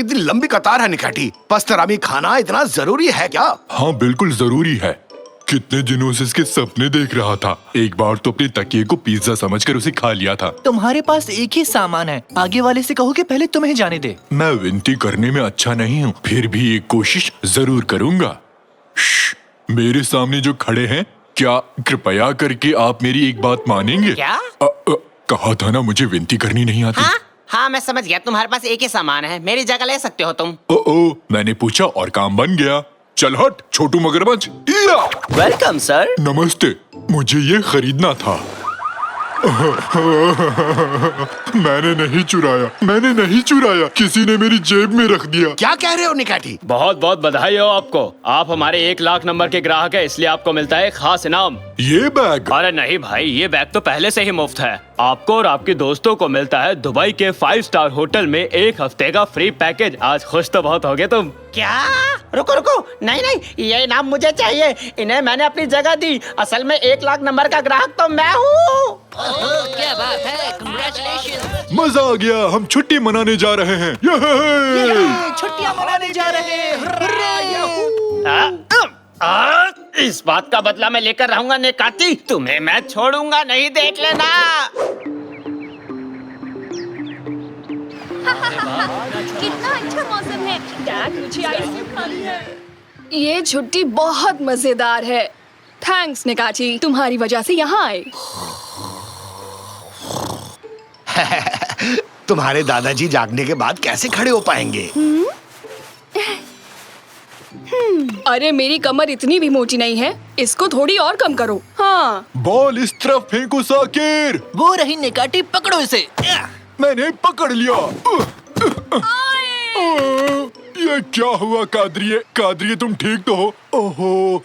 कितनी लंबी कतार है निकाटी। पस्तरामी खाना इतना जरूरी है क्या? हाँ बिल्कुल जरूरी है। कितने दिनों से इसके सपने देख रहा था। एक बार तो अपने तकिए को पिज्जा समझकर उसे खा लिया था। तुम्हारे पास एक ही सामान है, आगे वाले से कहो कि पहले तुम्हें जाने दे। मैं विनती करने में अच्छा नहीं हूँ, फिर भी एक कोशिश जरूर करूँगा। मेरे सामने जो खड़े हैं, क्या कृपया करके आप मेरी एक बात मानेंगे? क्या? कहा था ना मुझे विनती करनी नहीं आती। हाँ मैं समझ गया, तुम्हारे पास एक ही सामान है, मेरी जगह ले सकते हो तुम। ओ मैंने पूछा और काम बन गया। चल हट छोटू मगरमच्छ। Welcome sir. नमस्ते, मुझे ये खरीदना था। मैंने नहीं चुराया, किसी ने मेरी जेब में रख दिया। क्या कह रहे हो निकाटी? बहुत बहुत बधाई हो आपको, आप हमारे 1 लाख नंबर के ग्राहक हैं, इसलिए आपको मिलता है खास इनाम। ये बैग? अरे नहीं भाई, ये बैग तो पहले से ही मुफ्त है। आपको और आपके दोस्तों को मिलता है दुबई के 5 स्टार होटल में 1 हफ्ते का फ्री पैकेज। आज खुश तो बहुत होगे तुम। क्या? रुको रुको, नहीं, ये इनाम मुझे चाहिए। इन्हें मैंने अपनी जगह दी, असल में 1 लाख नंबर का ग्राहक तो मैं हूँ। क्या बात है, कांग्रेचुलेशन। मजा आ गया, हम छुट्टी मनाने जा रहे हैं। छुट्टियां मनाने जा रहे हैं। इस बात का बदला मैं लेकर रहूंगा निकाती, तुम्हें मैं छोड़ूंगा नहीं, देख लेना। कितना अच्छा मौसम है। डैड मुझे आइसक्रीम खानी है। ये छुट्टी बहुत मजेदार है। थैंक्स निकाची, तुम्हारी वजह से यहाँ आए। तुम्हारे दादाजी जागने के बाद कैसे खड़े हो पाएंगे? अरे मेरी कमर इतनी भी मोटी नहीं है, इसको थोड़ी और कम करो। हाँ। बॉल इस तरफ फेंको साकिर। वो रही निकाटी, पकड़ो इसे। मैंने पकड़ लिया। ये क्या हुआ कादरिए तुम ठीक तो हो? ओहो,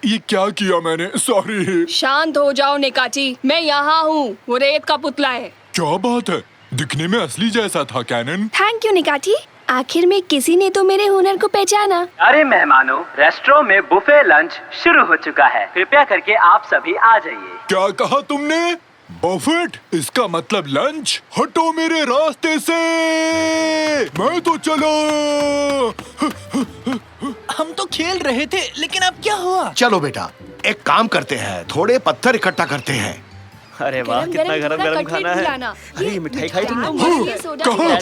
ये क्या किया मैंने? सॉरी। शांत हो जाओ निकाची, मैं यहाँ हूँ, वो रेत का पुतला है। क्या बात है, दिखने में असली जैसा था कैनन। थैंक यू निकाची, आखिर में किसी ने तो मेरे हुनर को पहचाना। अरे मेहमानों, रेस्टोरेंट में बुफे लंच शुरू हो चुका है, कृपया करके आप सभी आ जाइए। क्या कहा तुमने? बफेट? इसका मतलब लंच? हटो मेरे रास्ते से, मैं तो चला। हम तो खेल रहे थे, लेकिन अब क्या हुआ? चलो बेटा, एक काम करते हैं, थोड़े पत्थर इकट्ठा करते हैं। अरे वाह, कितना गरम खाना है। अरे मिठाई खाई तुमने? कहाँ?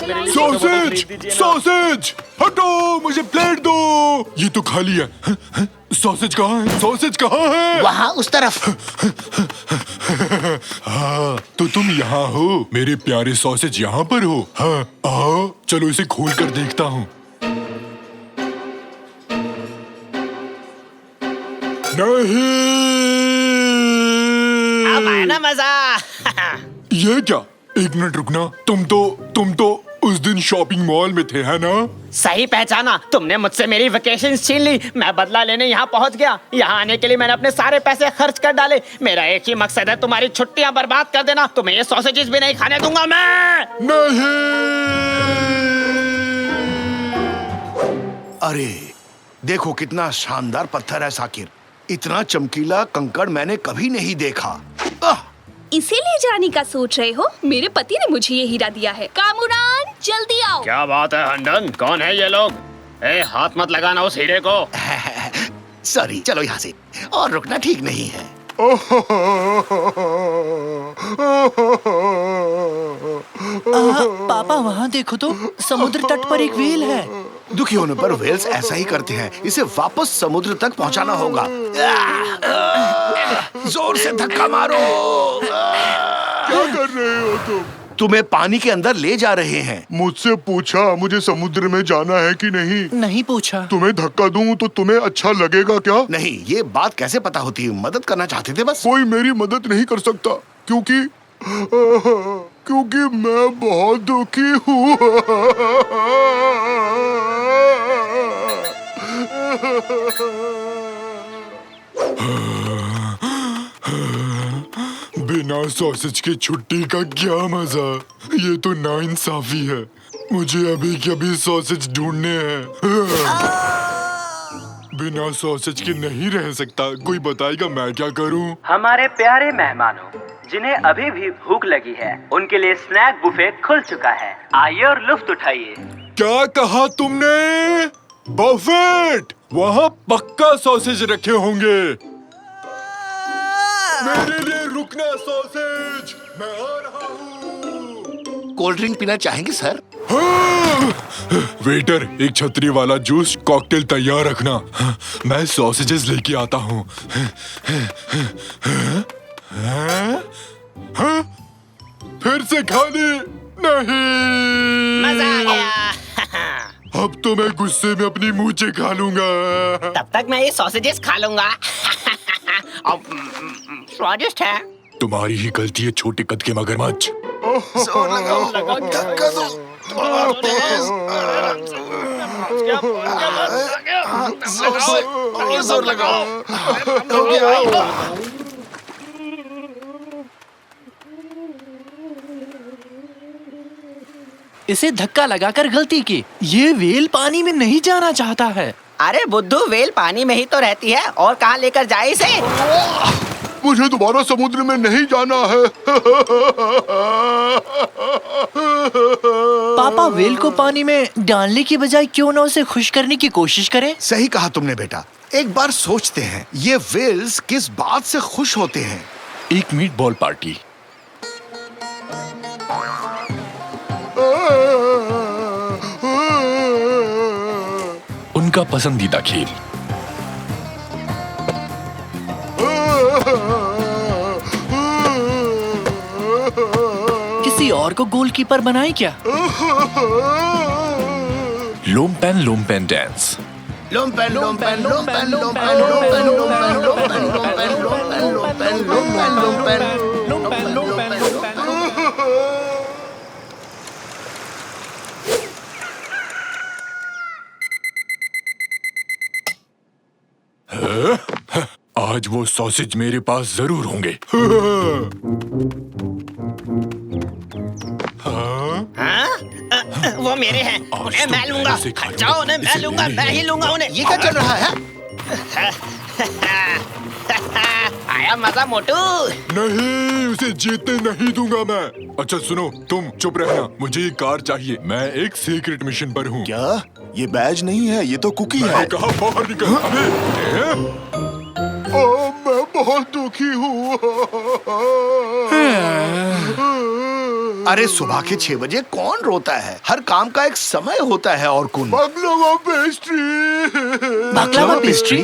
सॉसेज, हटो, मुझे प्लेट दो। ये तो खाली है। सॉसेज कहाँ है? सॉसेज कहाँ है? वहाँ उस तरफ। हाँ, तो तुम यहाँ हो, मेरे प्यारे सॉसेज यहाँ पर हो। हाँ, आओ, चलो इसे खोल कर देखता हूँ। नहीं, अब आया ना मजा। ये क्या? एक मिनट रुकना, तुम तो उस दिन शॉपिंग मॉल में थे, है ना? सही पहचाना, तुमने मुझसे मेरी वेकेशन छीन ली। मैं बदला लेने यहाँ पहुँच गया। यहाँ आने के लिए मैंने अपने सारे पैसे खर्च कर डाले। मेरा एक ही मकसद है, तुम्हारी छुट्टियाँ बर्बाद कर देना। तुम्हें ये सॉसेजेस भी नहीं खाने दूंगा मैं। नहीं। अरे देखो कितना शानदार पत्थर है साकिर, इतना चमकीला कंकड़ मैंने कभी नहीं देखा। इसे ले जाने का सोच रहे हो? मेरे पति ने मुझे ये हीरा दिया है। कामुरान, जल्दी आओ। क्या बात है हंडन, कौन है ये लोग? हाथ मत लगाना उस हीरे को। सॉरी, चलो यहाँ से, और रुकना ठीक नहीं है। पापा वहाँ देखो तो, समुद्र तट पर एक व्हेल है। दुखी होने पर व्हेल्स ऐसा ही करते हैं, इसे वापस समुद्र तक पहुँचाना होगा। जोर से धक्का मारो। क्या कर रहे हो तुम? तुम्हें पानी के अंदर ले जा रहे हैं। मुझसे पूछा मुझे समुद्र में जाना है कि नहीं? नहीं पूछा। तुम्हें धक्का दूं तो तुम्हें अच्छा लगेगा क्या? नहीं, ये बात कैसे पता होती है? मदद करना चाहते थे बस। कोई मेरी मदद नहीं कर सकता, क्योंकि मैं बहुत दुखी हूँ। बिना सॉसेज की छुट्टी का क्या मजा। ये तो नाइंसाफी है, मुझे अभी के अभी सॉसेज ढूंढने हैं। बिना सॉसेज के नहीं रह सकता, कोई बताएगा मैं क्या करूं? हमारे प्यारे मेहमानों, जिन्हें अभी भी भूख लगी है, उनके लिए स्नैक बुफे खुल चुका है। आइए और लुफ्त उठाइए। क्या कहा तुमने? बफेट, वहाँ पक्का सॉसेज रखे होंगे। मेरे लिए रुकना सॉसेज, मैं आ रहा हूँ। कोल्ड ड्रिंक पीना चाहेंगे सर? वेटर, एक छतरी वाला जूस कॉकटेल तैयार रखना। मैं सॉसेजेस लेके आता हूँ। फिर से खाली नहीं। मजा आ गया। अब तो मैं गुस्से में अपनी मूंछें खा लूंगा। तब तक मैं ये सॉसेजेस खा लूंगा। स्वादिष्ट है। तुम्हारी ही गलती है छोटे कद के मगरमच्छ। इसे धक्का लगाकर गलती की। ये वेल पानी में नहीं जाना चाहता है। अरे बुद्धू, वेल पानी में ही तो रहती है और कहाँ लेकर जाए इसे? मुझे दोबारा समुद्र में नहीं जाना है। पापा वेल को पानी में डालने की बजाय क्यों ना उसे खुश करने की कोशिश करें? सही कहा तुमने बेटा। एक बार सोचते हैं, ये वेल्स किस बात से खुश होते हैं? एक मीट बॉल पार्टी। उनका पसंदीदा खेल। किसी और को गोलकीपर बनाए क्या? लोमपेन डांस। लोमपेन लोमपेन लोमपेन लोमपेन लोमपेन लोमपेन लोमपेन लोमपेन लोमपेन लोमपेन लोमपेन लोमपेन। आज वो सॉसेज मेरे पास जरूर होंगे। वो मेरे हैं, उन्हें मैं लूंगा। जाओ, उन्हें मैं लूंगा, मैं ही लूंगा उन्हें। ये क्या चल रहा है? आया मजा मोटू। नहीं, उसे जीतने नहीं दूंगा मैं। अच्छा सुनो, तुम चुप रहना। मुझे ये कार चाहिए। मैं एक सीक्रेट मिशन पर हूँ। क्या? ये बैज नहीं है, ये तो कुकी है। कहा बाहर निकल। मैं बहुत दुखी हूँ। अरे सुबह के 6 बजे कौन रोता है? हर काम का एक समय होता है। और कौन? बाकलावा पेस्ट्री। बाकलावा पेस्ट्री?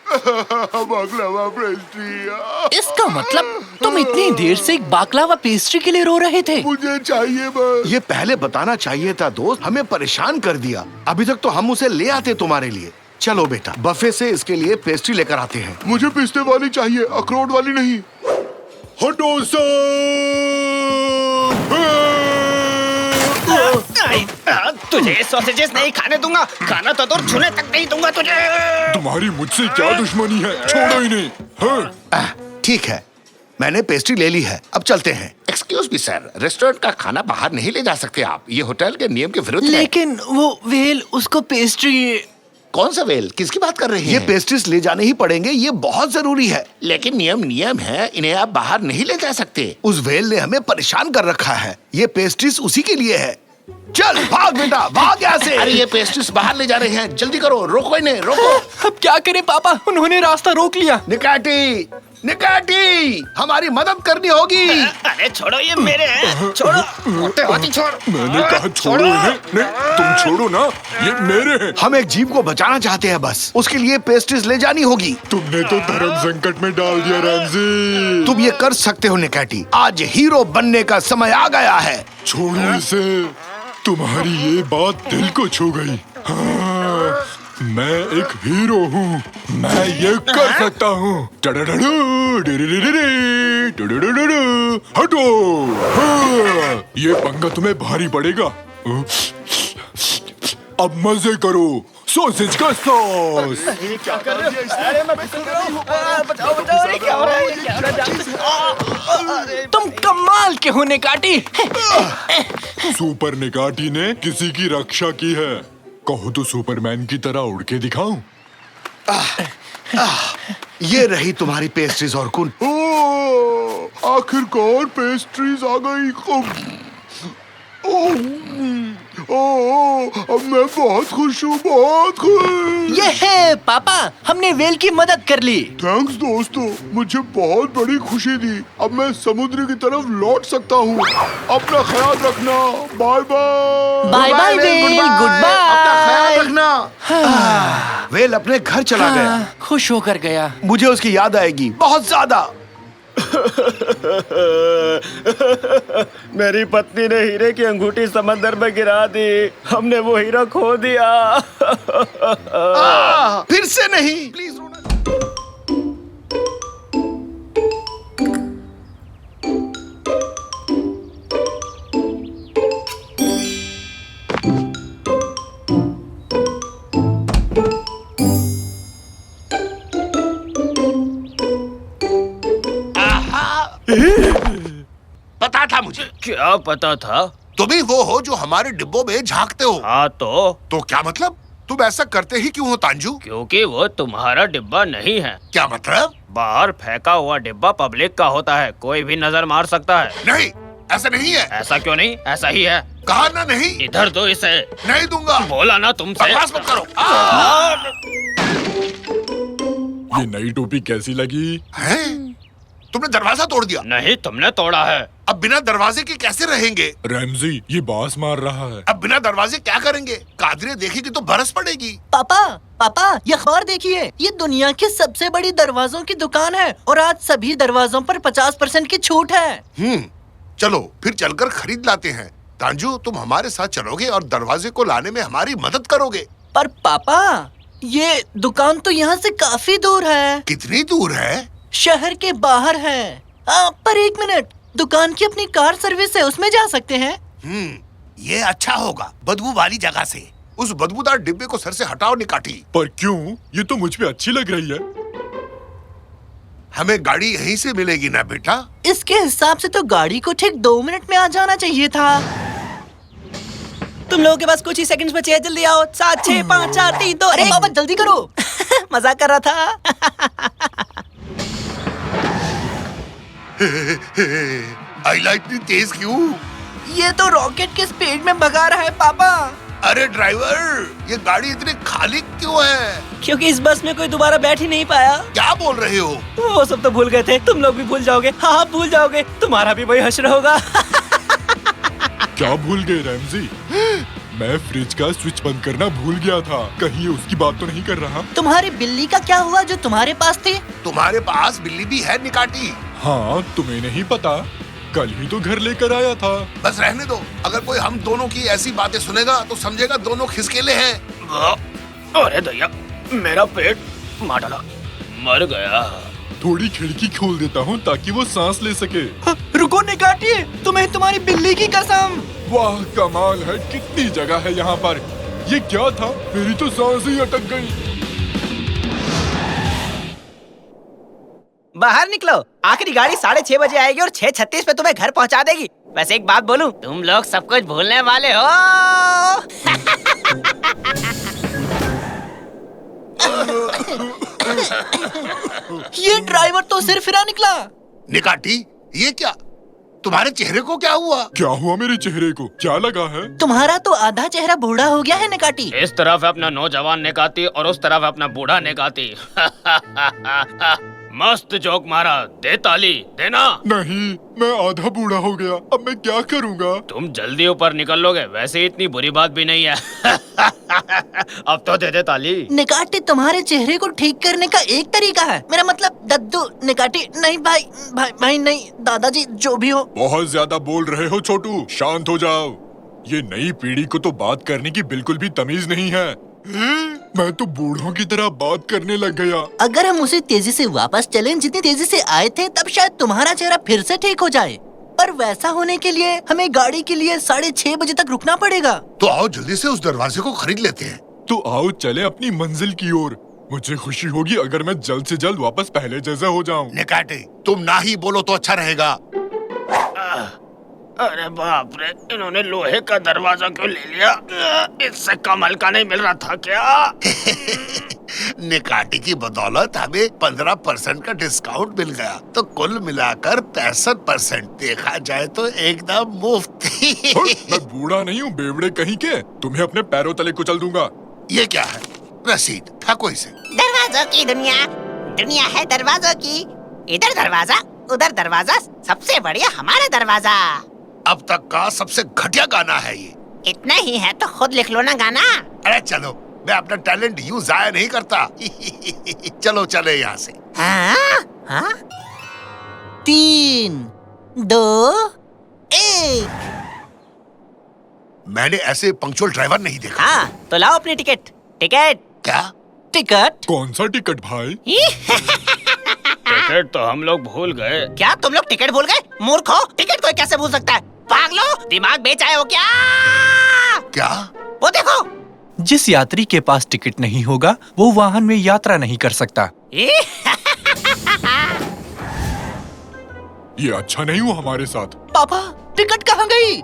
बाकलावा पेस्ट्री। इसका मतलब तुम इतनी देर से एक बाकलावा पेस्ट्री के लिए रो रहे थे? मुझे चाहिए बस। ये पहले बताना चाहिए था दोस्त, हमें परेशान कर दिया। अभी तक तो हम उसे ले आते तुम्हारे लिए। चलो बेटा, बफे से इसके लिए पेस्ट्री लेकर आते हैं। मुझे पिस्ते वाली चाहिए, अखरोट वाली नहीं। हटो तुझे सॉसेजेस नहीं खाने दूंगा। खाना तो दूर, छूने तक नहीं दूंगा तुझे। तुम्हारी मुझसे क्या दुश्मनी है? छोड़ो इन्हें। हाँ? ठीक है, मैंने पेस्ट्री ले ली है, अब चलते हैं। एक्सक्यूज मी सर, रेस्टोरेंट का खाना बाहर नहीं ले जा सकते आप। ये होटल के नियम के विरुद्ध है। लेकिन वो वेल उसको पेस्ट्री। कौन सा वेल? किसकी बात कर रहे हैं? ये पेस्ट्रीज ले जाने ही पड़ेंगे, ये बहुत जरूरी है। लेकिन नियम है, इन्हें आप बाहर नहीं ले जा सकते। उस वेल ने हमें परेशान कर रखा है। ये पेस्ट्रीज उसी के लिए है। चल भाग बेटा, भाग यहाँ से। अरे ये पेस्ट्रीज बाहर ले जा रहे हैं, जल्दी करो, रोको इन्हें, रोको। अब क्या करें पापा, उन्होंने रास्ता रोक लिया। निकाटी, निकाटी, हमारी मदद करनी होगी। अरे छोड़ो, ये मेरे हैं। छोड़ो, मोटे हाथी छोड़। मैंने कहा छोड़ो इन्हें। नहीं, तुम छोड़ो ना, ये मेरे हैं। हम एक जीव को बचाना चाहते हैं बस, उसके लिए पेस्ट्रीज ले जानी होगी। तुमने तो धर्म संकट में डाल दिया रैमजी। तुम ये कर सकते हो निकाटी, आज हीरो बनने का समय आ गया है। छोड़ो इसे, तुम्हारी ये बात दिल को छू गई। हाँ, मैं एक हीरो हूँ, मैं ये कर सकता हूँ। हटो। हाँ, ये पंगा तुम्हें भारी पड़ेगा। अब मजे करो, सॉसेज का सॉस। क्या कर रहे हो? अरे मैं फिसल रहा हूँ। बचाओ बचाओ, ये क्या हो रहा है? क्या हो रहा है? तुम कमाल के हो निकाटी। सुपर निकाटी ने किसी की रक्षा की है। कहो तो सुपरमैन की तरह उड़ के दिखाऊं? ये रही तुम्हारी पेस्ट्रीज और कुन। आखिरकार पेस्ट्रीज आ गई। अब मैं बहुत खुश हूँ, बहुत खुश। ये है पापा, हमने वेल की मदद कर ली। थैंक्स दोस्तों, मुझे बहुत बड़ी खुशी दी। अब मैं समुद्र की तरफ लौट सकता हूँ। अपना ख्याल रखना। Bye bye. Bye bye well, good अपना ख्याल बाय। रखना। वेल अपने घर चला गया। खुश होकर गया। मुझे उसकी याद आएगी बहुत ज्यादा। मेरी पत्नी ने हीरे की अंगूठी समंदर में गिरा दी। हमने वो हीरा खो दिया। फिर से नहीं, प्लीज रोना। पता था मुझे। क्या पता था? तुम ही वो हो जो हमारे डिब्बों में झांकते हो। हाँ तो क्या मतलब? तुम ऐसा करते ही क्यों हो तांजू? क्योंकि वो तुम्हारा डिब्बा नहीं है। क्या मतलब? बाहर फेंका हुआ डिब्बा पब्लिक का होता है, कोई भी नजर मार सकता है। नहीं, ऐसा नहीं है। ऐसा क्यों नहीं? ऐसा ही है। कहा ना नहीं। इधर दो इसे। नहीं दूंगा। बोला ना तुमसे। बकवास मत करो। ये नई टोपी कैसी लगी? हैं? तुमने दरवाजा तोड़ दिया। नहीं, तुमने तोड़ा है। अब बिना दरवाजे के कैसे रहेंगे? रैमजी, ये बांस मार रहा है। अब बिना दरवाजे क्या करेंगे? कादरे देखेगी तो बरस पड़ेगी। पापा, ये खबर देखिए, ये दुनिया की सबसे बड़ी दरवाजों की दुकान है और आज सभी दरवाजों पर 50% की छूट है। चलो फिर चलकर खरीद लाते हैं। तांजू, तुम हमारे साथ चलोगे और दरवाजे को लाने में हमारी मदद करोगे। पर पापा, ये दुकान तो यहाँ से काफी दूर है। कितनी दूर है? शहर के बाहर है। पर एक मिनट, दुकान की अपनी कार सर्विस है, उसमें जा सकते हैं। ये अच्छा होगा, बदबू वाली जगह से। उस बदबूदार डिब्बे को सर से हटाओ निकाटी। पर क्यों? ये तो मुझ पे अच्छी लग रही है। हमें गाड़ी यहीं से मिलेगी ना बेटा? इसके हिसाब से तो गाड़ी को ठीक 2 मिनट में आ जाना चाहिए था। तुम लोगों के पास कुछ ही सेकंड्स बचे हैं, जल्दी आओ। 7, 6, 5, 4, 3, 2। अरे बाबा जल्दी करो। मजाक कर रहा था। हाईलाइट इतनी तेज क्यों? ये तो रॉकेट के स्पीड में भगा रहा है पापा। अरे ड्राइवर, ये गाड़ी इतनी खाली क्यों है? क्योंकि इस बस में कोई दोबारा बैठ ही नहीं पाया। क्या बोल रहे हो? वो सब तो भूल गए थे, तुम लोग भी भूल जाओगे। हाँ, भूल जाओगे, तुम्हारा भी वही हश्र होगा। क्या भूल गए रैमजी? मैं फ्रिज का स्विच बंद करना भूल गया था। कहीं ये उसकी बात तो नहीं कर रहा? तुम्हारी बिल्ली का क्या हुआ जो तुम्हारे पास थी? तुम्हारे पास बिल्ली भी है निकाटी? हाँ, तुम्हें नहीं पता? कल ही तो घर लेकर आया था। बस रहने दो। अगर कोई हम दोनों की ऐसी बातें सुनेगा तो समझेगा दोनों खिसकेले हैं। अरे दया, मेरा पेट मार डाला, मर गया। थोड़ी खिड़की खोल देता हूँ ताकि वो सांस ले सके। रुको निकाटी, तुम्हें तुम्हारी बिल्ली की कसम। वाह, कमाल है, कितनी जगह है यहाँ पर। ये क्या था? मेरी तो सांस ही अटक गई। बाहर निकलो, आखिरी गाड़ी 6:30 बजे आएगी और 6:36 पे तुम्हें घर पहुंचा देगी। वैसे एक बात बोलूं, तुम लोग सब कुछ भूलने वाले हो। ये ड्राइवर तो सिर फिरा निकला। निकाटी, ये क्या? तुम्हारे चेहरे को क्या हुआ? क्या हुआ मेरे चेहरे को? क्या लगा है? तुम्हारा तो आधा चेहरा बूढ़ा हो गया है निकाटी। इस तरफ अपना नौजवान निकाती और उस तरफ अपना बूढ़ा निकाती। मस्त जोक मारा, दे ताली, देना। नहीं, मैं आधा बूढ़ा हो गया, अब मैं क्या करूँगा? तुम जल्दी ऊपर निकल लोगे, वैसे इतनी बुरी बात भी नहीं है। अब तो दे दे ताली। निकाटी, तुम्हारे चेहरे को ठीक करने का एक तरीका है। मेरा मतलब दद्दू। निकाटी नहीं भाई नहीं, दादाजी जो भी हो। बहुत ज्यादा बोल रहे हो छोटू, शांत हो जाओ। ये नई पीढ़ी को तो बात करने की बिल्कुल भी तमीज नहीं है। मैं तो बूढ़ों की तरह बात करने लग गया। अगर हम उसी तेजी से वापस चलें जितनी तेजी से आए थे, तब शायद तुम्हारा चेहरा फिर से ठीक हो जाए। पर वैसा होने के लिए हमें गाड़ी के लिए 6:30 बजे तक रुकना पड़ेगा। तो आओ जल्दी से उस दरवाजे को खरीद लेते हैं। तो आओ चले अपनी मंजिल की ओर। मुझे खुशी होगी अगर मैं जल्द से जल्द वापस पहले जैसा हो जाऊं। निकाटे, तुम ना ही बोलो तो अच्छा रहेगा। अरे बाप रे, इन्होंने लोहे का दरवाजा क्यों ले लिया? इससे कम हल्का नहीं मिल रहा था क्या? निकाटी की बदौलत हमें 15% का डिस्काउंट मिल गया, तो कुल मिलाकर 65%। देखा जाए तो एकदम मुफ्त। मैं बूढ़ा नहीं हूँ बेवड़े कहीं के, तुम्हें अपने पैरों तले कुचल दूंगा। ये क्या है? रसीद फेंको इसे। दरवाजों की दुनिया, दुनिया है दरवाजों की। इधर दरवाजा, उधर दरवाजा, सबसे बढ़िया हमारा दरवाजा। अब तक का सबसे घटिया गाना है ये। इतना ही है तो खुद लिख लो ना गाना। अरे चलो, मैं अपना टैलेंट यूं जाया नहीं करता। चलो चले यहाँ से। हाँ? हाँ? 3, 2, 1। मैंने ऐसे पंक्चुअल ड्राइवर नहीं देखा। हाँ, तो लाओ अपनी टिकट। टिकट। क्या? टिकट? कौन सा टिकट भाई? टिकट तो हम लोग भूल गए। क्या तुम लोग टिकट भूल गए? मूर्ख हो, टिकट कोई कैसे भूल सकता है? पागलो, दिमाग बेच आए हो क्या? क्या? वो देखो। जिस यात्री के पास टिकट नहीं होगा वो वाहन में यात्रा नहीं कर सकता। ये अच्छा नहीं हुआ हमारे साथ। पापा, टिकट कहाँ गई?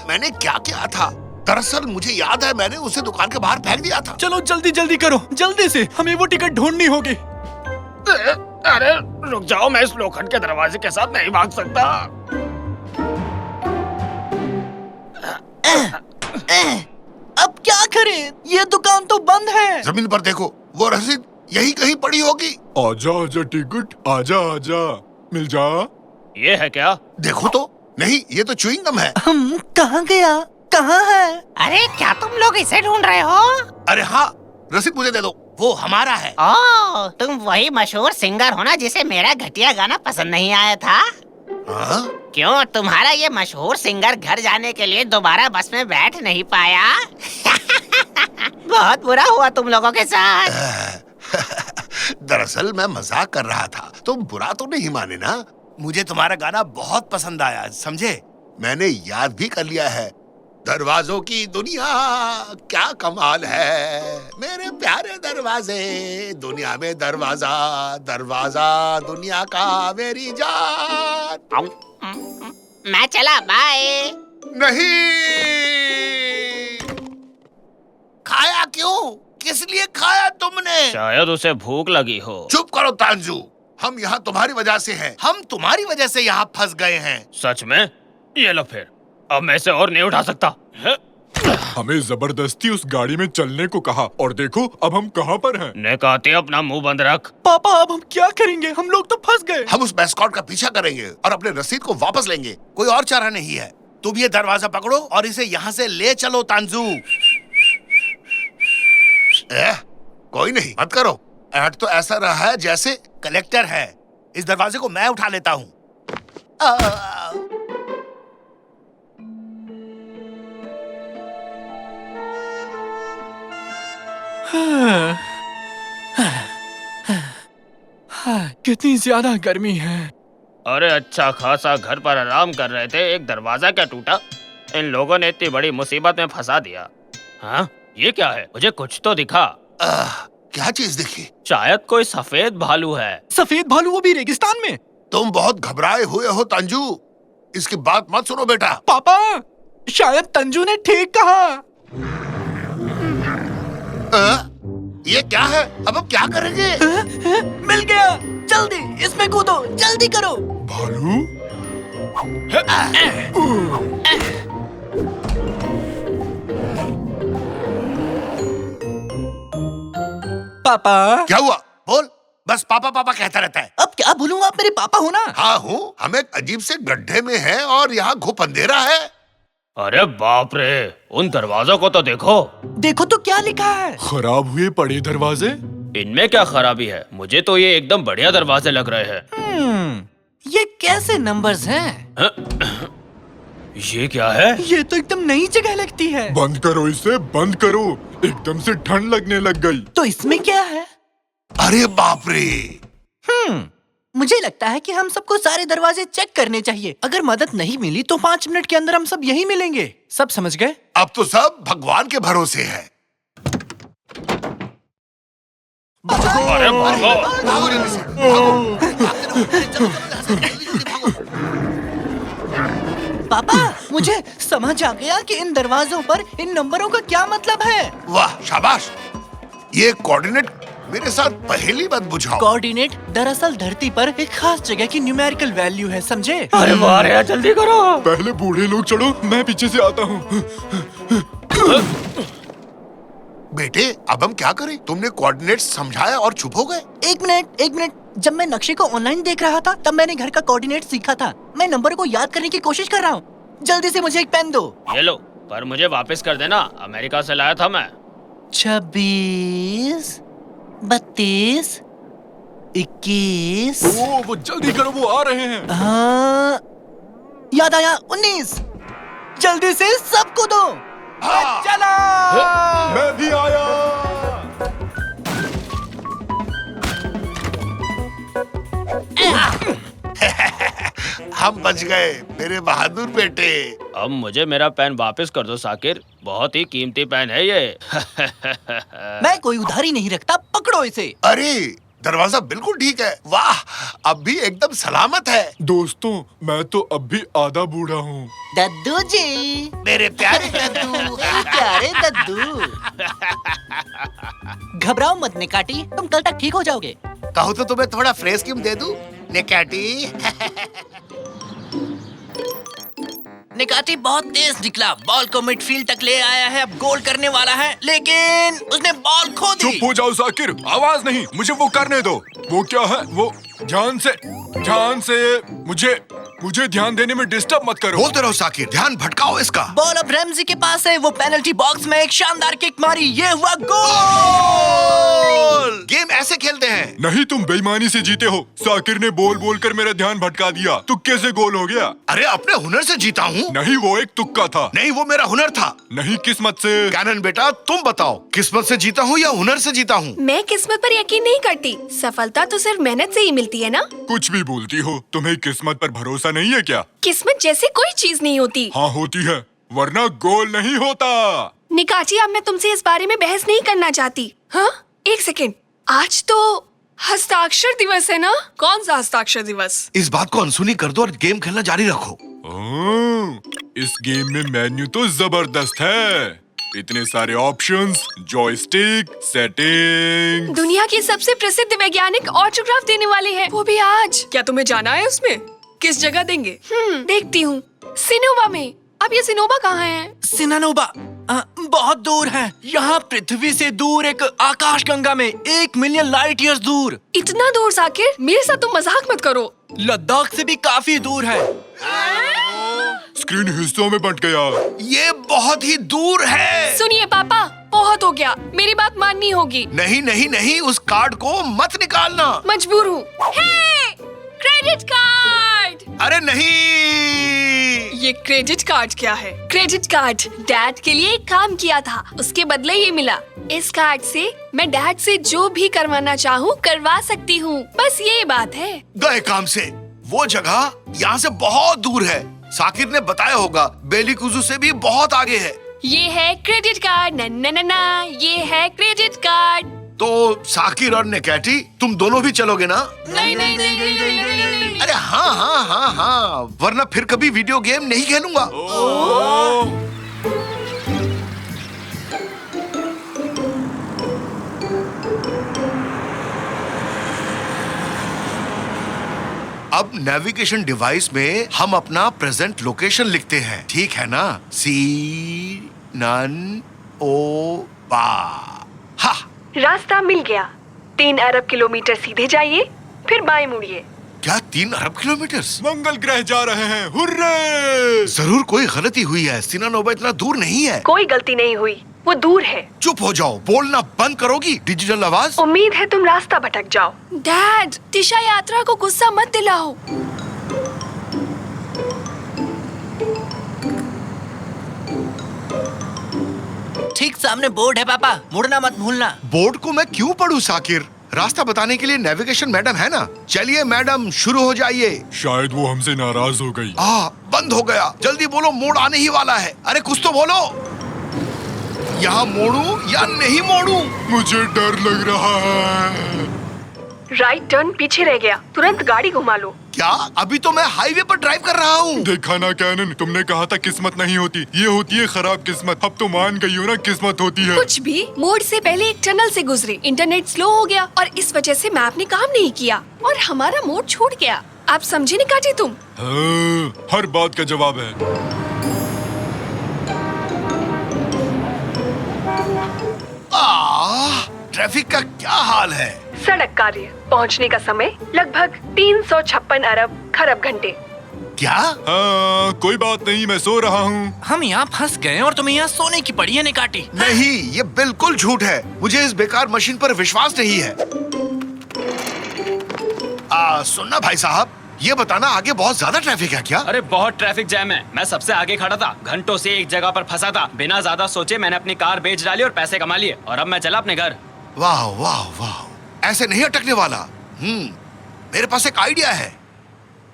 मैंने क्या किया था? दरअसल मुझे याद है, मैंने उसे दुकान के बाहर फेंक दिया था। चलो जल्दी जल्दी करो, जल्दी से, हमें वो टिकट ढूंढनी होगी। अरे रुक जाओ, मैं इस लोखंड के दरवाजे के साथ नहीं भाग सकता। अब क्या करें? ये दुकान तो बंद है। जमीन पर देखो, वो रसीद यही कहीं पड़ी होगी। आजा आजा टिकट, आजा आजा, मिल जा। ये है क्या? देखो तो, नहीं ये तो च्युइंग गम है। कहाँ गया? कहाँ है? अरे क्या तुम लोग इसे ढूंढ रहे हो? अरे हाँ, रसीद मुझे दे दो, वो हमारा है। ओह, तुम वही मशहूर सिंगर हो ना जिसे मेरा घटिया गाना पसंद नहीं आया था? हाँ? क्यों, तुम्हारा ये मशहूर सिंगर घर जाने के लिए दोबारा बस में बैठ नहीं पाया? बहुत बुरा हुआ तुम लोगों के साथ। दरअसल मैं मजाक कर रहा था, तुम बुरा तो नहीं माने ना? मुझे तुम्हारा गाना बहुत पसंद आया, समझे? मैंने याद भी कर लिया है। दरवाजों की दुनिया क्या कमाल है, मेरे प्यारे दरवाजे, दुनिया में दरवाजा, दरवाजा दुनिया का मेरी जान। मैं चला, बाय। नहीं, खाया क्यों? किस लिए खाया तुमने? शायद उसे भूख लगी हो। चुप करो तांजू, हम यहाँ तुम्हारी वजह से हैं। हम तुम्हारी वजह से यहाँ फंस गए हैं। सच में? ये लो फिर, अब मैं इसे और नहीं उठा सकता। हमें जबरदस्ती उस गाड़ी में चलने को कहा और देखो अब हम कहाँ पर हैं। नेकाती, अपना मुंह बंद रख। पापा अब हम क्या करेंगे? हम लोग तो फंस गए। हम उस मैस्कॉट का पीछा करेंगे और अपने रसीद को वापस लेंगे। कोई और चारा नहीं है। तुम ये दरवाजा पकड़ो और इसे यहाँ से ले चलो तांजू। कोई नहीं, मत करो। ऐड तो ऐसा रहा है जैसे कलेक्टर है। इस दरवाजे को मैं उठा लेता हूँ। कितनी ज्यादा गर्मी है। अरे अच्छा खासा घर पर आराम कर रहे थे, एक दरवाजा क्या टूटा? इन लोगों ने इतनी बड़ी मुसीबत में फंसा दिया। हाँ, ये क्या है? मुझे कुछ तो दिखा। क्या चीज दिखी? शायद कोई सफेद भालू है। सफेद भालू, वो भी रेगिस्तान में? तुम बहुत घबराए हुए हो तांजू, इसकी बात मत सुनो बेटा। पापा, शायद तंजू ने ठीक कहा। ये क्या है? अब हम क्या करेंगे? मिल गया, जल्दी इसमें कूदो, जल्दी करो। भालू? पापा। क्या हुआ? बोल। बस पापा पापा कहता रहता है। अब क्या बोलूं, आप मेरे पापा हो ना? हाँ हूँ। हम एक अजीब से गड्ढे में हैं और यहाँ घुप अंधेरा है। अरे बाप रे, उन दरवाजों को तो देखो। देखो तो क्या लिखा है। खराब हुए पड़े दरवाजे? इनमें क्या खराबी है? मुझे तो ये एकदम बढ़िया दरवाजे लग रहे हैं। ये कैसे नंबर्स हैं? ये क्या है? ये तो एकदम नई जगह लगती है। बंद करो इसे, बंद करो। एकदम से ठंड लगने लग गई। तो इसमें क्या है? अरे बाप रे। मुझे लगता है कि हम सबको सारे दरवाजे चेक करने चाहिए। अगर मदद नहीं मिली तो 5 मिनट के अंदर हम सब यहीं मिलेंगे। सब समझ गए? अब तो सब भगवान के भरोसे है। अरे भागो। भागो जल्दी से, भागो। भागते रहो, जल्दी, जल्दी, जल्दी, जल्दी भागो। पापा, मुझे समझ आ गया कि इन दरवाजों पर इन नंबरों का क्या मतलब है। वाह शाबाश, ये कोऑर्डिनेट मेरे साथ पहेली मत बुझाओ। कोऑर्डिनेट दरअसल धरती पर एक खास जगह की न्यूमेरिकल वैल्यू है, समझे? अरे वाह रे, जल्दी करो। पहले बूढ़े लोग चढ़ो, मैं पीछे से आता हूँ। बेटे अब हम क्या करें? तुमने कोऑर्डिनेट समझाया और चुप हो गए। एक मिनट। जब मैं नक्शे को ऑनलाइन देख रहा था तब मैंने घर का कोऑर्डिनेट सीखा था। मैं नंबर को याद करने की कोशिश कर रहा हूँ। जल्दी से मुझे एक पेन दो। ये लो, पर मुझे वापस कर देना, अमेरिका से लाया था मैं। 26, 32, 21। ओ, वो जल्दी करो, वो आ रहे हैं। हाँ, याद आया 19। जल्दी से सबको दो। चलो। मैं भी आया। हम बच गए मेरे बहादुर बेटे। अब मुझे मेरा पेन वापस कर दो साकिर, बहुत ही कीमती पेन है ये। मैं कोई उधारी नहीं रखता, पकड़ो इसे। अरे दरवाजा बिल्कुल ठीक है। वाह, अब भी एकदम सलामत है। दोस्तों, मैं तो अब भी आधा बूढ़ा हूँ। दद्दू जी, मेरे प्यारे दद्दू। मेरे प्यारे दद्दू। घबराओ मत निकाटी, तुम कल तक ठीक हो जाओगे। कहो तो तुम्हें थोड़ा फ्रेश क्रीम दे दूं? निकाटी। निकाटी बहुत तेज निकला, बॉल को मिडफील्ड तक ले आया है, अब गोल करने वाला है, लेकिन उसने बॉल खो दी। चुप हो जाओ साकिर, आवाज नहीं, मुझे वो करने दो। वो क्या है? वो ध्यान से मुझे ध्यान देने में डिस्टर्ब मत करो। बोलते रहो साकिर, ध्यान भटकाओ इसका। बॉल अब रैमजी के पास है, वो पेनल्टी बॉक्स में एक शानदार किक मारी, ये हुआ गोल। गेम ऐसे खेलते हैं। नहीं, तुम बेईमानी से जीते हो। साकिर ने बोल कर मेरा ध्यान भटका दिया। तुक्के से गोल हो गया। अरे अपने हुनर से जीता हूँ। नहीं, वो एक तुक्का था। नहीं, वो मेरा हुनर था। नहीं, किस्मत से। कैनन बेटा तुम बताओ, किस्मत से जीता हूँ या हुनर से जीता हूँ? मैं किस्मत पर यकीन नहीं करती, सफलता तो सिर्फ मेहनत से ही मिलती है ना। कुछ भी बोलती हो, तुम्हें किस्मत पर भरोसा नहीं है क्या? किस्मत जैसे कोई चीज नहीं होती। हाँ होती है, वरना गोल नहीं होता। निकाची, अब मैं तुमसे इस बारे में बहस नहीं करना चाहती। हाँ, एक सेकेंड, आज तो हस्ताक्षर दिवस है ना? कौन सा हस्ताक्षर दिवस? इस बात को अनसुनी कर दो और गेम खेलना जारी रखो। इस गेम में मेन्यू तो जबरदस्त है। इतने सारे ऑप्शंस, जॉयस्टिक, सेटिंग। दुनिया के सबसे प्रसिद्ध वैज्ञानिक ऑटोग्राफ देने वाले हैं, वो भी आज। क्या तुम्हें जाना है उसमें? किस जगह देंगे? देखती हूँ। सिनोवा में। अब ये सिनोवा कहाँ है? सिनानोबा बहुत दूर है, यहाँ पृथ्वी से दूर एक आकाशगंगा में 1 मिलियन लाइट ईयर्स दूर। इतना दूर साकिर, मेरे साथ तुम मजाक मत करो। लद्दाख से भी काफी दूर है। स्क्रीन हिस्सों में बंट गया। ये बहुत ही दूर है। सुनिए पापा, बहुत हो गया, मेरी बात माननी होगी। नहीं नहीं नहीं, उस कार्ड को मत निकालना। मजबूर हूँ। Credit card. अरे नहीं, ये क्रेडिट कार्ड क्या है? क्रेडिट कार्ड डैड के लिए एक काम किया था, उसके बदले ये मिला। इस कार्ड से मैं डैड से जो भी करवाना चाहूँ करवा सकती हूँ, बस ये बात है। गए काम से। वो जगह यहाँ से बहुत दूर है। साकिर ने बताया होगा, बेलीकुजू से भी बहुत आगे है। ये है क्रेडिट कार्ड। ना, ये है क्रेडिट कार्ड। तो साकिर और निकाटी तुम दोनों भी चलोगे ना? नहीं। अरे हाँ, वरना फिर कभी वीडियो गेम नहीं खेलूंगा। अब नेविगेशन डिवाइस में हम अपना प्रेजेंट लोकेशन लिखते हैं, ठीक है ना? सिनोबा। हाँ, रास्ता मिल गया। 3 अरब किलोमीटर सीधे जाइए, फिर बाएं मुड़िए। क्या 3 अरब किलोमीटर? मंगल ग्रह जा रहे हैं, हुर्रे! जरूर कोई गलती हुई है। सिनानोबा इतना दूर नहीं है। कोई गलती नहीं हुई, वो दूर है। चुप हो जाओ, बोलना बंद करोगी? डिजिटल आवाज। उम्मीद है तुम रास्ता भटक जाओ। डैड, दिशा यात्रा को गुस्सा मत दिलाओ। ठीक सामने बोर्ड है पापा, मुड़ना मत भूलना। बोर्ड को मैं क्यों पढ़ूं साकिर? रास्ता बताने के लिए नेविगेशन मैडम है ना। चलिए मैडम, शुरू हो जाइए। शायद वो हमसे नाराज हो गई। बंद हो गया। जल्दी बोलो, मोड़ आने ही वाला है। अरे कुछ तो बोलो। यहाँ मोड़ूं या नहीं मोड़ूं? मुझे डर लग रहा है। राइट टर्न पीछे रह गया, तुरंत गाड़ी घुमा लो। क्या? अभी तो मैं हाईवे पर ड्राइव कर रहा हूँ। देखा ना कैनन, तुमने कहा था किस्मत नहीं होती, ये होती है खराब किस्मत। अब तो मान गई हो ना किस्मत होती है। कुछ भी, मोड़ से पहले एक टनल से गुजरे, इंटरनेट स्लो हो गया और इस वजह से मैप ने काम नहीं किया और हमारा मोड़ छूट गया। आप समझे निकाटी तुम? हाँ, हर बात का जवाब है। ट्रैफिक का क्या हाल है? सड़क कार्य पहुंचने का समय लगभग 356 अरब खरब घंटे। क्या? कोई बात नहीं, मैं सो रहा हूँ। हम यहाँ फंस गए और तुम्हें यहाँ सोने की पड़ी है निकाटी। नहीं, ये बिल्कुल झूठ है। मुझे इस बेकार मशीन पर विश्वास नहीं है। सुनना भाई साहब, ये बताना आगे बहुत ज्यादा ट्रैफिक है क्या? अरे बहुत ट्रैफिक जैम है। मैं सबसे आगे खड़ा था, घंटों से एक जगह पर फंसा था। बिना ज्यादा सोचे मैंने अपनी कार बेच डाली और पैसे कमा लिए और अब मैं चला अपने घर। वाह वाह वाह, ऐसे नहीं अटकने वाला। मेरे पास एक आइडिया है।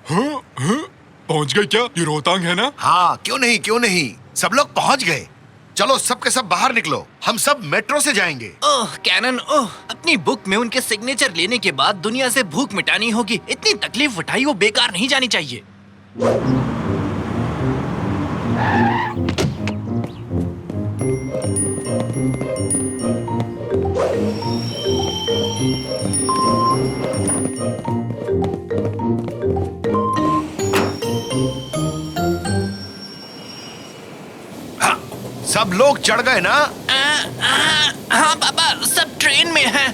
पहुँच गए क्या? ये रोहतांग है ना? हाँ, क्यों नहीं, सब लोग पहुँच गए। चलो सब के सब बाहर निकलो, हम सब मेट्रो से जाएंगे। ओह कैनन, ओह, अपनी बुक में उनके सिग्नेचर लेने के बाद दुनिया से भूख मिटानी होगी। इतनी तकलीफ उठाई वो बेकार नहीं जानी चाहिए। सब लोग चढ़ गए ना? हाँ पापा, सब ट्रेन में हैं।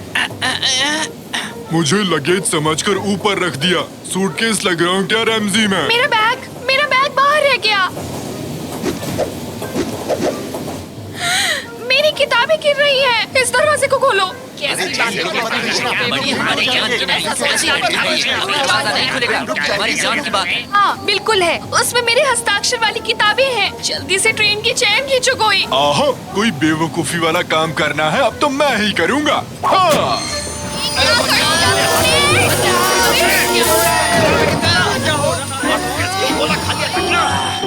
मुझे लगेज समझकर ऊपर रख दिया। सूटकेस लग रहा हूँ क्या रैमजी में? मेरा बैग बाहर रह गया। मेरी किताबें गिर रही हैं। इस दरवाजे को खोलो। हाँ बिल्कुल है, उसमें मेरे हस्ताक्षर वाली किताबें हैं। जल्दी से ट्रेन की चैन खींचो कोई। आहा, कोई बेवकूफी वाला काम करना है अब तो मैं ही करूँगा। हाँ।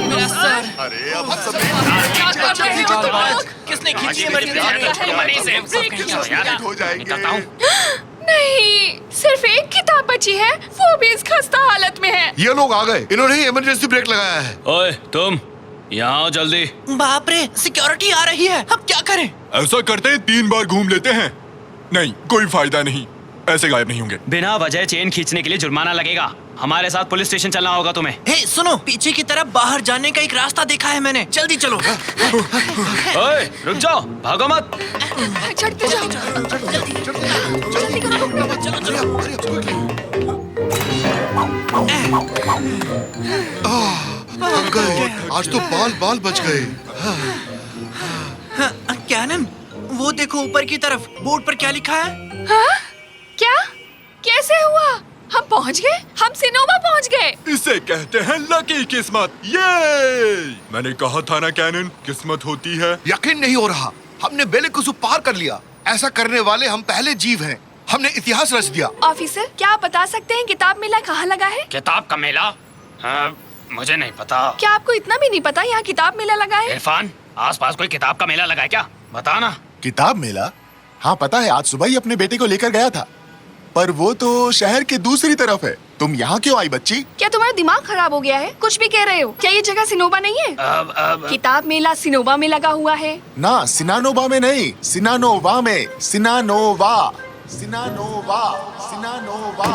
मेरा सर। अरे अब किसने खींची हो जाएंगे। नहीं, सिर्फ एक किताब बची है, वो भी इस खस्ता हालत में है। ये लोग आ गए, इन्होंने इमरजेंसी ब्रेक लगाया है। ओए तुम यहाँ आओ जल्दी। बाप रे, सिक्योरिटी आ रही है, अब क्या करें? ऐसा करते हैं 3 बार घूम लेते हैं। नहीं, कोई फायदा नहीं, ऐसे गायब नहीं होंगे। बिना वजह चेन खींचने के लिए जुर्माना लगेगा। हमारे साथ पुलिस स्टेशन चलना होगा तुम्हें। हे सुनो, पीछे की तरफ बाहर जाने का एक रास्ता देखा है मैंने, जल्दी चलो। ओए रुक जाओ, भागो मत। चढ़ते जाओ। थक गए, आज तो बाल बच गए। कैनन, वो देखो ऊपर की तरफ, बोर्ड पर क्या लिखा है? हाँ? क्या? कैसे हुआ? हम पहुंच गए, हम सिनोवा पहुंच गए। इसे कहते हैं लकी किस्मत। ये मैंने कहा था ना कैनन, किस्मत होती है। यकीन नहीं हो रहा, हमने बेलिकुस पार कर लिया। ऐसा करने वाले हम पहले जीव हैं। हमने इतिहास रच दिया। ऑफिसर, क्या आप बता सकते हैं किताब मेला कहाँ लगा है? किताब का मेला? मुझे नहीं पता। क्या आपको इतना भी नहीं पता यहाँ किताब मेला लगा है? इरफान, आसपास कोई किताब का मेला लगा है क्या? बता ना। किताब मेला? हाँ पता है, आज सुबह ही अपने बेटे को लेकर गया था, पर वो तो शहर के दूसरी तरफ है। तुम यहाँ क्यों आई बच्ची? क्या तुम्हारा दिमाग खराब हो गया है? कुछ भी कह रहे हो? क्या ये जगह सिनोवा नहीं है? किताब मेला सिनोवा में लगा हुआ है ना, सिनानोवा में नहीं, सिनानोवा में। सिनानोवा, सिनानोवा, सिनानोवा।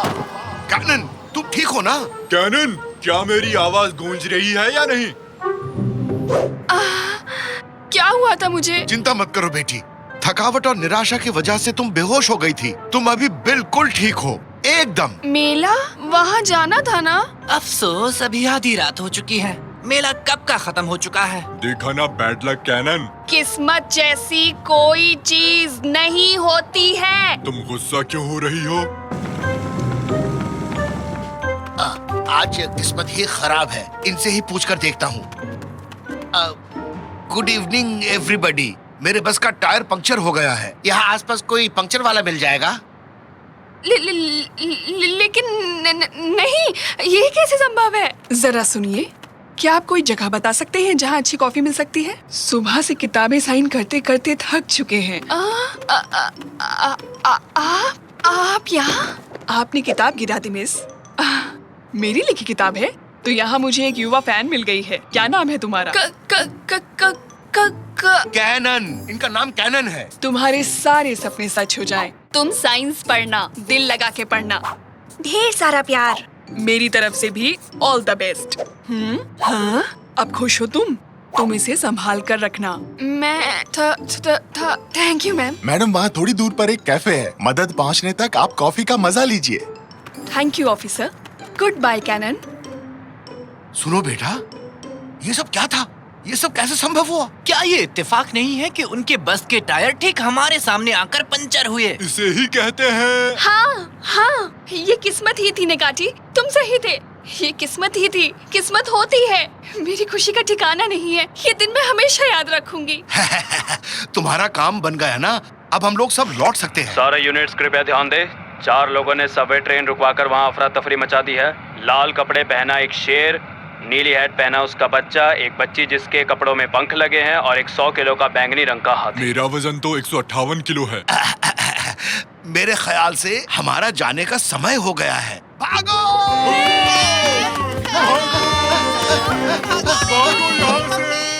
कैनन, तुम ठीक हो ना? कैनन, क्या मेरी आवाज गूंज रही है या नहीं? क्या हुआ था मुझे? चिंता मत करो बेटी, थकावट और निराशा की वजह से तुम बेहोश हो गई थी। तुम अभी बिल्कुल ठीक हो, एकदम। मेला? वहाँ जाना था ना? अफसोस, अभी आधी रात हो चुकी है। मेला कब का खत्म हो चुका है। देखा ना बैड लक कैनन। किस्मत जैसी कोई चीज नहीं होती है। तुम गुस्सा क्यों हो रही हो? आज किस्मत ही खराब है, इनसे ही पूछकर देखता हूँ। Good evening everybody. मेरे बस का टायर पंक्चर हो गया है। यहाँ आसपास कोई पंक्चर वाला मिल जाएगा? लेकिन नहीं, ये कैसे संभव है? जरा सुनिए, क्या आप कोई जगह बता सकते हैं जहाँ अच्छी कॉफी मिल सकती है? सुबह से किताबें साइन करते करते थक चुके हैं। आप यहाँ? आपने किताब गिरा दी मिस। मेरी लिखी किताब है तो यहाँ मुझे एक युवा फैन मिल गई है। क्या नाम है तुम्हारा? कैनन, इनका नाम कैनन है। तुम्हारे सारे सपने सच हो जाएं। तुम साइंस पढ़ना, दिल लगा के पढ़ना। ढेर सारा प्यार। मेरी तरफ से भी ऑल द बेस्ट। हाँ, अब खुश हो तुम इसे संभाल कर रखना। मैं थैंक यू मैम। मैडम, वहाँ थोड़ी दूर पर एक कैफे है, मदद पहुँचने तक आप कॉफी का मजा लीजिए। Thank you officer. Goodbye Canon. सुनो बेटा, ये सब क्या था? ये सब कैसे संभव हुआ? क्या ये इत्तेफाक नहीं है कि उनके बस के टायर ठीक हमारे सामने आकर पंचर हुए? इसे ही कहते हैं। हाँ, ये किस्मत ही थी नेकाटी, तुम सही थे। ये किस्मत ही थी, किस्मत होती है। मेरी खुशी का ठिकाना नहीं है, ये दिन मैं हमेशा याद रखूंगी। तुम्हारा काम बन गया ना, अब हम लोग सब लौट सकते हैं। सारे यूनिट्स कृपया ध्यान दें। 4 लोगों ने सबवे ट्रेन रुकवाकर वहां अफरा तफरी मचा दी है। लाल कपड़े पहना एक शेर, नीली हैट पहना उसका बच्चा, एक बच्ची जिसके कपड़ों में पंख लगे हैं और एक 100 किलो का बैंगनी रंग का हाथी। मेरा वजन तो 158 किलो है। मेरे ख्याल से हमारा जाने का समय हो गया है। भागो! भागो यहाँ से!